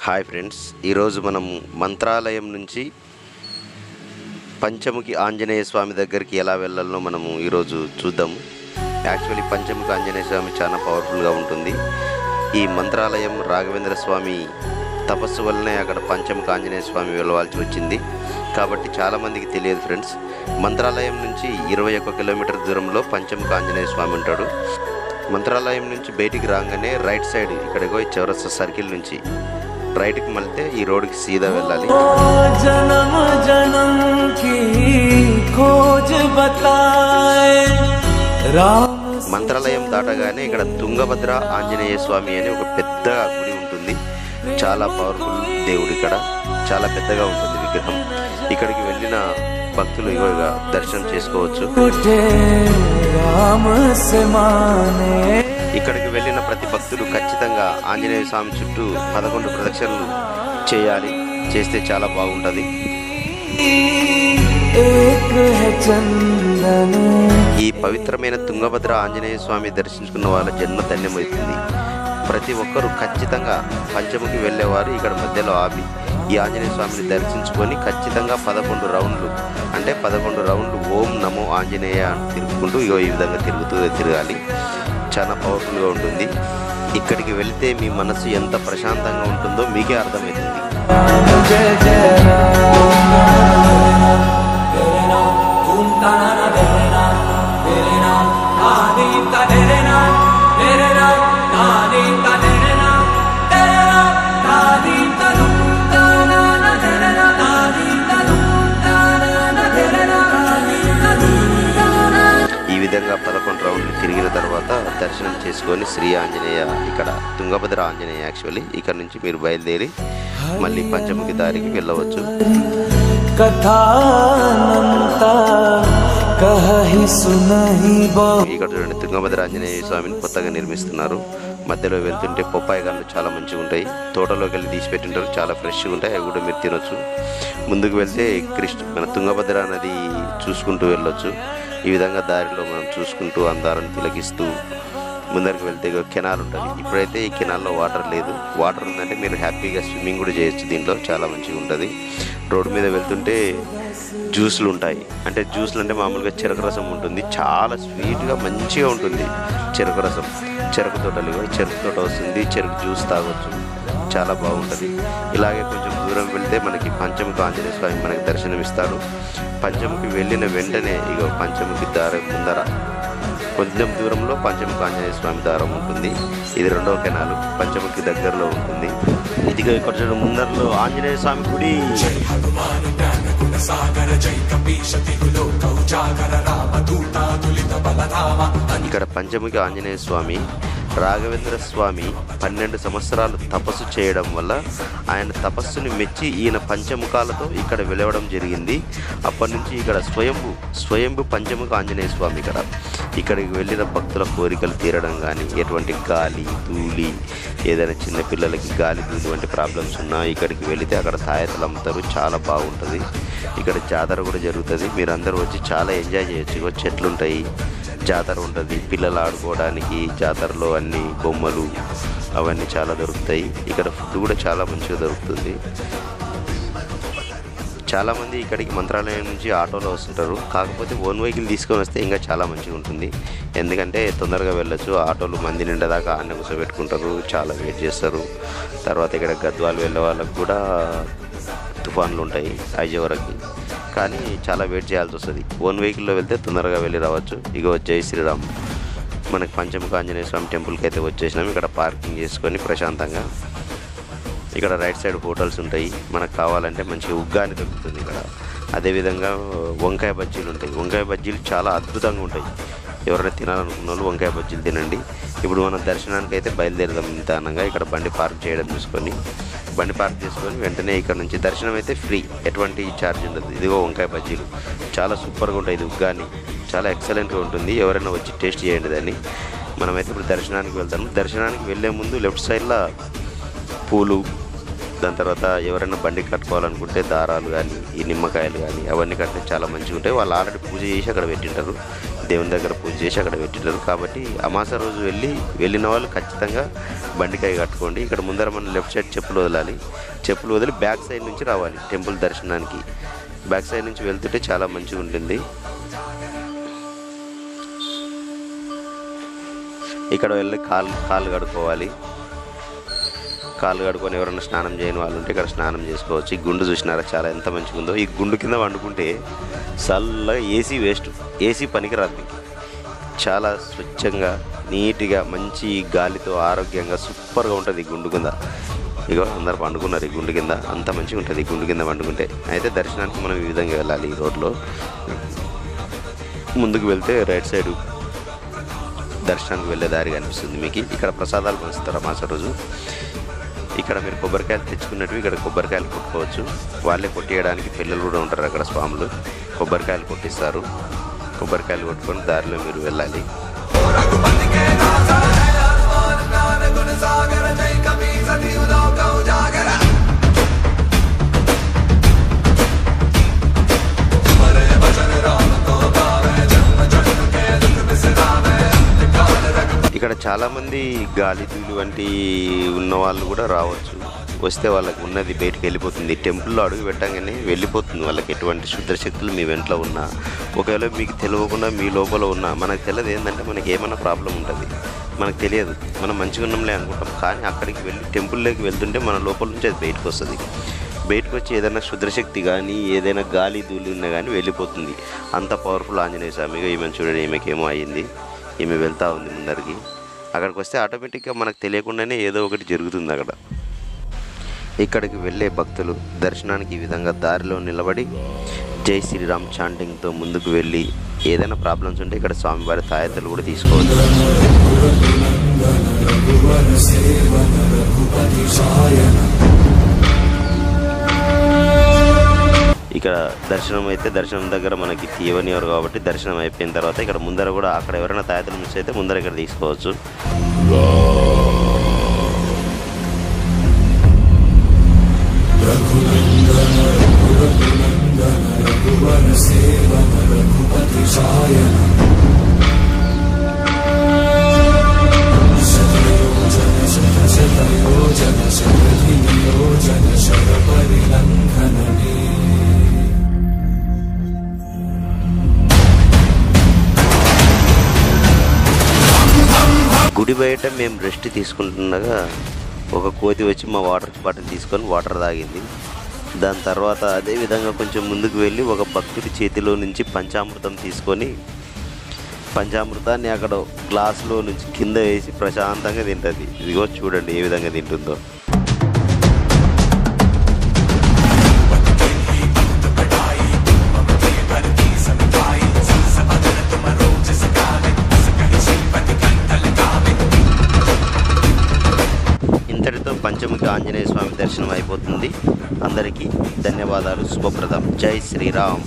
Hi friends, ఈరోజు మనం మంత్రాలయం నుంచి పంచముఖి ఆంజనేయ స్వామి దగ్గరికి ఎలా వెళ్ళాలో మనము ఈరోజు చూద్దాము. యాక్చువల్లీ పంచముఖి ఆంజనేయ స్వామి చాలా పవర్ఫుల్గా ఉంటుంది. ఈ మంత్రాలయం రాఘవేంద్ర స్వామి తపస్సు వల్లనే అక్కడ పంచముఖి ఆంజనేయ స్వామి వెళ్ళవలసి వచ్చింది. కాబట్టి చాలామందికి తెలియదు ఫ్రెండ్స్, మంత్రాలయం నుంచి 21 కిలోమీటర్ దూరంలో పంచముఖి ఆంజనేయ స్వామి ఉంటాడు. మంత్రాలయం నుంచి బయటికి రాగానే రైట్ సైడ్ ఇక్కడికో చౌరస్తా సర్కిల్ నుంచి రైట్కి మళ్తే ఈ రోడ్కి సీదా వెళ్ళాలి. మంత్రాలయం దాటగానే ఇక్కడ తుంగభద్ర ఆంజనేయ స్వామి అని ఒక పెద్ద గుడి ఉంటుంది. చాలా పవర్ఫుల్ దేవుడు, ఇక్కడ చాలా పెద్దగా ఉంటుంది విగ్రహం. ఇక్కడికి వెళ్ళిన భక్తులు ఇగోగా దర్శనం చేసుకోవచ్చు. ఇక్కడికి వెళ్ళిన ప్రతి భక్తుడు ఖచ్చితంగా ఆంజనేయ స్వామి చుట్టూ 11 ప్రదక్షిణలు చేయాలి. చేస్తే చాలా బాగుంటుంది. ఈ పవిత్రమైన తుంగభద్ర ఆంజనేయ స్వామి దర్శించుకున్న వాళ్ళ జన్మ ధన్యమవుతుంది. ప్రతి ఒక్కరూ ఖచ్చితంగా పంచముఖి వెళ్ళేవారు ఇక్కడ మధ్యలో ఆపి ఈ ఆంజనేయ స్వామిని దర్శించుకొని ఖచ్చితంగా 11 రౌండ్లు, అంటే 11 రౌండ్లు ఓం నమో ఆంజనేయ అని తిరుగుకుంటూ ఈ విధంగా తిరగాలి. చాలా పవర్ఫుల్గా ఉంటుంది. ఇక్కడికి వెళితే మీ మనసు ఎంత ప్రశాంతంగా ఉంటుందో మీకే అర్థమవుతుంది. ఈ విధంగా 11 రౌండ్లు తిరిగిన తర్వాత దర్శనం చేసుకొని శ్రీ ఆంజనేయ, ఇక్కడ తుంగభద్ర ఆంజనేయ యాక్చువల్లీ ఇక్కడ నుంచి మీరు బయలుదేరి మళ్ళీ పంచముఖి దారికి వెళ్ళవచ్చు. ఇక్కడ చూడండి, తుంగభద్ర ఆంజనేయ స్వామిని కొత్తగా నిర్మిస్తున్నారు. మధ్యలో వెళ్తుంటే పొప్పాయి గాళ్ళు చాలా మంచిగా ఉంటాయి. తోటలోకి వెళ్ళి తీసి పెట్టింటారు, చాలా ఫ్రెష్గా ఉంటాయి. అవి కూడా మీరు తినొచ్చు. ముందుకు వెళ్తే మన తుంగభద్ర నది చూసుకుంటూ వెళ్ళొచ్చు. ఈ విధంగా దారిలో మనం చూసుకుంటూ అందాలను తిలకిస్తూ ముందరికి వెళ్తే కెనాల్ ఉంటుంది. ఇప్పుడైతే ఈ కెనాల్లో వాటర్ లేదు. వాటర్ ఉందంటే మీరు హ్యాపీగా స్విమ్మింగ్ కూడా చేయొచ్చు. దీంట్లో చాలా మంచిగా ఉంటుంది. రోడ్డు మీద వెళ్తుంటే జ్యూస్లు ఉంటాయి. అంటే జ్యూస్లు అంటే మామూలుగా చెరకు రసం ఉంటుంది. చాలా స్వీట్గా మంచిగా ఉంటుంది చెరకు రసం. చెరకు తోట వస్తుంది, చెరకు జ్యూస్ తాగొచ్చు, చాలా బాగుంటుంది. ఇలాగే కొంచెం దూరం వెళ్తే మనకి పంచముఖి ఆంజనేయ స్వామి మనకి దర్శనం ఇస్తాడు. పంచముఖి వెళ్ళిన వెంటనే పంచముఖి దారం ముందర కొంచెం దూరంలో పంచముఖి ఆంజనేయ స్వామి దారం ఉంటుంది. ఇది 2వ కెనాలు పంచముఖి దగ్గరలో ఉంటుంది. ఇదిగా కొంచెం ముందరలో ఆంజనేయ స్వామి గుడి. ఇక్కడ పంచముఖి ఆంజనేయ స్వామి రాఘవేంద్ర స్వామి 12 సంవత్సరాలు తపస్సు చేయడం వల్ల ఆయన తపస్సుని మెచ్చి ఈయన పంచముఖాలతో ఇక్కడ వెలవడం జరిగింది. అప్పటి నుంచి ఇక్కడ స్వయంభు పంచముఖి ఆంజనేయ స్వామి. ఇక్కడికి వెళ్ళిన భక్తుల కోరికలు తీరడం కానీ, ఎటువంటి గాలి ధూళి, ఏదైనా చిన్నపిల్లలకి గాలి ధూళి వంటి ప్రాబ్లమ్స్ ఉన్నా ఇక్కడికి వెళితే అక్కడ తాయతలు అమ్ముతారు. చాలా బాగుంటుంది. ఇక్కడ జాతర కూడా జరుగుతుంది. మీరు అందరూ వచ్చి చాలా ఎంజాయ్ చేయొచ్చు. చెట్లు ఉంటాయి, జాతర ఉంటుంది. పిల్లలు ఆడుకోవడానికి జాతరలో అన్ని బొమ్మలు అవన్నీ చాలా దొరుకుతాయి. ఇక్కడ ఫుడ్ కూడా చాలా మంచిగా దొరుకుతుంది. చాలామంది ఇక్కడికి మంత్రాలయం నుంచి ఆటోలో వస్తుంటారు. కాకపోతే ఓన్ వెహికల్ తీసుకొని వస్తే ఇంకా చాలా మంచిగా ఉంటుంది. ఎందుకంటే తొందరగా వెళ్ళొచ్చు. ఆటోలు మంది నిండా దాకా ఆన్న కూర్చోబెట్టుకుంటారు, చాలా వెయిట్ చేస్తారు. తర్వాత ఇక్కడ గద్వాలు వెళ్ళే వాళ్ళకు కూడా తుఫాన్లు ఉంటాయి ఐజవరకి, కానీ చాలా వెయిట్ చేయాల్సి వస్తుంది. ఓన్ వెహికల్లో వెళ్తే తొందరగా వెళ్ళి రావచ్చు. జై శ్రీరామ్. మనకి పంచముఖి ఆంజనేయ స్వామి టెంపుల్కి అయితే వచ్చేసినాం. ఇక్కడ పార్కింగ్ చేసుకొని ప్రశాంతంగా ఇక్కడ రైట్ సైడ్ హోటల్స్ ఉంటాయి. మనకు కావాలంటే మంచిగా ఉగ్గాని దొరుకుతుంది ఇక్కడ. అదేవిధంగా వంకాయ బజ్జీలు ఉంటాయి. వంకాయ బజ్జీలు చాలా అద్భుతంగా ఉంటాయి. ఎవరైనా తినాలనుకున్న వాళ్ళు వంకాయ బజ్జీలు తినండి. ఇప్పుడు మనం దర్శనానికి అయితే బయలుదేరదాం. నిదానంగా ఇక్కడ బండి పార్క్ చేసుకొని వెంటనే ఇక్కడ నుంచి దర్శనం అయితే ఫ్రీ, ఎటువంటి ఛార్జ్ ఉండదు. ఇదిగో వంకాయ బజ్జీలు చాలా సూపర్గా ఉంటాయి. ఇది ఉగ్గాని చాలా ఎక్సలెంట్గా ఉంటుంది. ఎవరైనా వచ్చి టేస్ట్ చేయండి దాన్ని. మనమైతే ఇప్పుడు దర్శనానికి వెళ్తాము. దర్శనానికి వెళ్ళే ముందు లెఫ్ట్ సైడ్లో పూలు, దాని తర్వాత ఎవరైనా బండి కట్టుకోవాలనుకుంటే దారాలు కానీ, ఈ నిమ్మకాయలు కానీ అవన్నీ కడితే చాలా మంచిగా ఉంటాయి. వాళ్ళు ఆల్రెడీ పూజ చేసి అక్కడ పెట్టింటారు. దేవుని దగ్గర పూజ చేసి అక్కడ పెట్టినారు. కాబట్టి అమాస రోజు వెళ్ళిన వాళ్ళు ఖచ్చితంగా బండికాయ కట్టుకోండి. ఇక్కడ ముందర మనం లెఫ్ట్ సైడ్ చెప్పులు వదలాలి. చెప్పులు వదిలి బ్యాక్ సైడ్ నుంచి రావాలి టెంపుల్ దర్శనానికి. బ్యాక్ సైడ్ నుంచి వెళ్తుంటే చాలా మంచిగా ఉంటుంది. ఇక్కడ వెళ్ళి కాళ్ళు కడుక్కోవాలి. కాళ్ళు కడుక్కొని ఎవరైనా స్నానం చేయని వాళ్ళు ఉంటే ఇక్కడ స్నానం చేసుకోవచ్చు. ఈ గుండు చూసినారా చాలా ఎంత మంచిగా ఉందో. ఈ గుండు కింద వండుకుంటే చల్లగా ఏసీ వేస్ట్, ఏసీ పనికిరాదు మీకు. చాలా స్వచ్ఛంగా నీట్గా మంచి గాలితో ఆరోగ్యంగా సూపర్గా ఉంటుంది ఈ గుండు కింద. ఇగో అందరు పండుకున్నారు ఈ గుండు కింద. అంత మంచిగా ఉంటుంది ఈ గుండు కింద పండుకుంటే. అయితే దర్శనానికి మనం ఈ విధంగా వెళ్ళాలి. ఈ రోడ్లో ముందుకు వెళ్తే రైట్ సైడ్ దర్శనానికి వెళ్ళే దారి కనిపిస్తుంది మీకు. ఇక్కడ ప్రసాదాలు పంచుతారు అమాస రోజు. ఇక్కడ మీరు కొబ్బరికాయలు తెచ్చుకున్నట్టు ఇక్కడ కొబ్బరికాయలు కొట్టుకోవచ్చు. వాళ్ళే కొట్టేయడానికి పిల్లలు కూడా ఉంటారు అక్కడ స్వాములు. కొబ్బరికాయలు కొట్టిస్తారు. కొబ్బరికాయలు కొట్టుకొని దారిలో మీరు వెళ్ళాలి. ఇక్కడ చాలామంది గాలితీలు వంటి ఉన్న వాళ్ళు కూడా రావచ్చు. వస్తే వాళ్ళకి ఉన్నది బయటకు వెళ్ళిపోతుంది. టెంపుల్లో అడుగు పెట్టగానే వెళ్ళిపోతుంది వాళ్ళకి. ఎటువంటి శుద్ధశక్తులు మీ వెంట్లో ఉన్నా, ఒకవేళ మీకు తెలియకుండా మీ లోపల ఉన్నా, మనకు తెలియదు ఏంటంటే మనకి ఏమైనా ప్రాబ్లం ఉంటుంది, మనకు తెలియదు. మనం మంచిగా ఉన్నాంలే అనుకుంటాం. కానీ అక్కడికి వెళ్ళి టెంపుల్లోకి వెళ్తుంటే మన లోపల నుంచి అది బయటకు వస్తుంది. బయటకు వచ్చి ఏదైనా శుద్ధశక్తి కానీ ఏదైనా గాలి ధూళి ఉన్నా కానీ వెళ్ళిపోతుంది. అంత పవర్ఫుల్ ఆంజనేయ స్వామిగా ఈమెను చూడండి. ఈమెకేమో అయ్యింది, ఈమె వెళ్తూ ఉంది ముందరికి. అక్కడికి వస్తే ఆటోమేటిక్గా మనకు తెలియకుండానే ఏదో ఒకటి జరుగుతుంది అక్కడ. ఇక్కడికి వెళ్ళే భక్తులు దర్శనానికి ఈ విధంగా దారిలో నిలబడి జై శ్రీరామ్ చాంటింగ్తో ముందుకు వెళ్ళి ఏదైనా ప్రాబ్లమ్స్ ఉంటే ఇక్కడ స్వామివారి తాయెత్తులు కూడా తీసుకోవచ్చు. ఇక్కడ దర్శనం దగ్గర మనకి తీయనివారు కాబట్టి దర్శనం అయిపోయిన తర్వాత ఇక్కడ ముందర కూడా అక్కడ ఎవరైనా తాయెత్తులు మిస్ అయితే ముందర ఇక్కడ తీసుకోవచ్చు. గుడి బయట మేము రెస్ట్ తీసుకుంటుండగా ఒక కోతి వచ్చి మా వాటర్ బాటిల్ తీసుకొని వాటర్ తాగింది. దాని తర్వాత అదేవిధంగా కొంచెం ముందుకు వెళ్ళి ఒక భక్తుడి చేతిలో నుంచి పంచామృతం తీసుకొని పంచామృతాన్ని అక్కడ గ్లాసులో నుంచి కింద వేసి ప్రశాంతంగా తింటుంది. ఇదిగో చూడండి ఏ విధంగా తింటుందో. ఇంతటితో పంచముఖి ఆంజనేయ స్వామి దర్శనం అయిపోతుంది. అందరికీ ధన్యవాదాలు. శుభప్రదం. జై శ్రీరామ్.